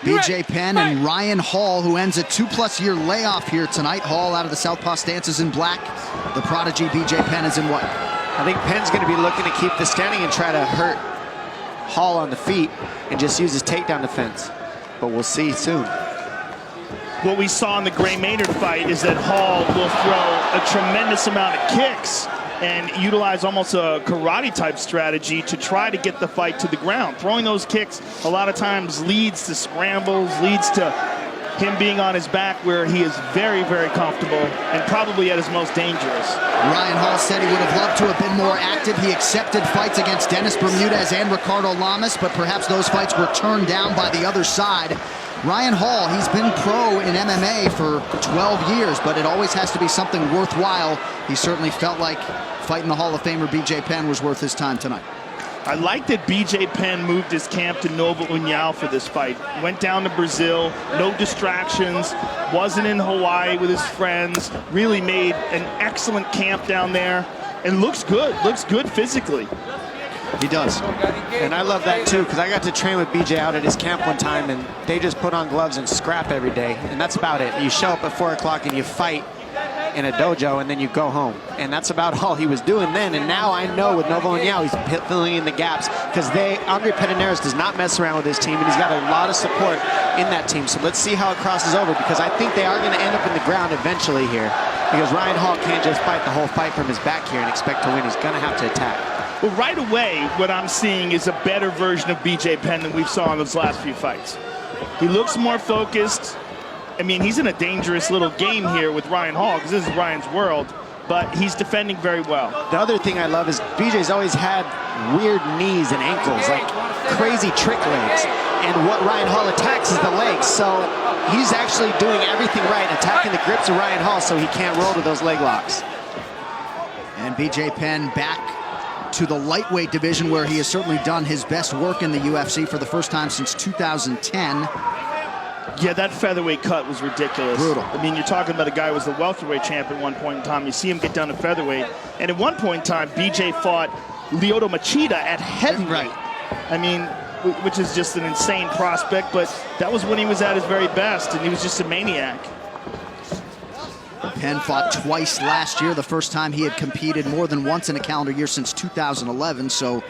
BJ Penn and Ryan Hall, who ends a 2+ year layoff here tonight. Hall out of the southpaw stance is in black. The prodigy BJ Penn is in white. I think Penn's going to be looking to keep the standing and try to hurt Hall on the feet and just use his takedown defense. But we'll see soon. What we saw in the Gray Maynard fight is that Hall will throw a tremendous amount of kicks and utilize almost a karate-type strategy to try to get the fight to the ground. Throwing those kicks a lot of times leads to scrambles, leads to him being on his back where he is very, very comfortable and probably at his most dangerous. Ryan Hall said he would have loved to have been more active. He accepted fights against Dennis Bermudez and Ricardo Lamas, but perhaps those fights were turned down by the other side. Ryan Hall, he's been pro in MMA for 12 years, but it always has to be something worthwhile. He certainly felt like fighting the Hall of Famer BJ Penn was worth his time tonight. I like that BJ Penn moved his camp to Nova União for this fight. Went down to Brazil, no distractions, wasn't in Hawaii with his friends, really made an excellent camp down there, and looks good physically. He does. And I love that too, because I got to train with BJ out at his camp one time, and they just put on gloves and scrap every day, and that's about it. You show up at 4 o'clock and you fight in a dojo, and then you go home. And that's about all he was doing then. And now I know with Nova União, he's filling in the gaps, because Andre Pederneiras does not mess around with his team, and he's got a lot of support in that team. So let's see how it crosses over, because I think they are going to end up in the ground eventually here, because Ryan Hall can't just fight the whole fight from his back here and expect to win. He's going to have to attack. Well, right away, what I'm seeing is a better version of BJ Penn than we've saw in those last few fights. He looks more focused. I mean, he's in a dangerous little game here with Ryan Hall, because this is Ryan's world, but he's defending very well. The other thing I love is BJ's always had weird knees and ankles, like crazy trick legs. And what Ryan Hall attacks is the legs, so he's actually doing everything right, attacking the grips of Ryan Hall so he can't roll to those leg locks. And BJ Penn back to the lightweight division, where he has certainly done his best work in the UFC for the first time since 2010. Yeah, that featherweight cut was ridiculous. Brutal. I mean, you're talking about a guy who was the welterweight champ at one point in time. You see him get down to featherweight. And at one point in time, BJ fought Lyoto Machida at heavyweight. Right. I mean, which is just an insane prospect, but that was when he was at his very best, and he was just a maniac. Penn fought twice last year, the first time he had competed more than once in a calendar year since 2011, so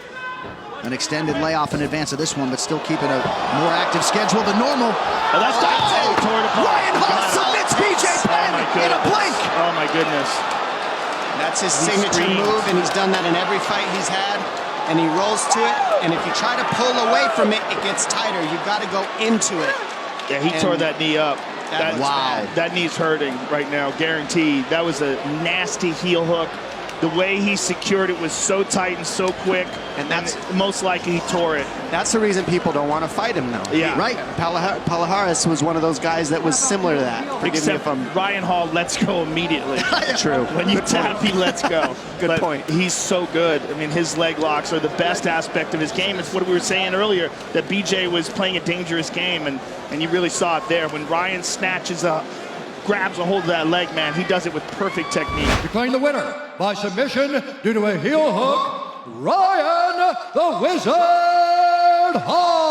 an extended layoff in advance of this one, but still keeping a more active schedule than normal. Oh, that's Ryan Hall submits BJ Penn in a blink. Oh my goodness. That's his signature move, and he's done that in every fight he's had, and he rolls to it, and if you try to pull away from it, it gets tighter. You've got to go into it. Yeah, he tore that knee up. Wow. That knee's hurting right now, guaranteed. That was a nasty heel hook. The way he secured it was so tight and so quick, and that's most likely he tore it. That's the reason people don't want to fight him now. Yeah. Right. Palhares was one of those guys that was similar to that. Except Ryan Hall lets go immediately. True. When you tap, he lets go. Good point. He's so good. I mean, his leg locks are the best aspect of his game. It's what we were saying earlier, that BJ was playing a dangerous game, and you really saw it there. When Ryan grabs a hold of that leg, man, he does it with perfect technique. Declaring the winner by submission due to a heel hook, Ryan the Wizard Hall.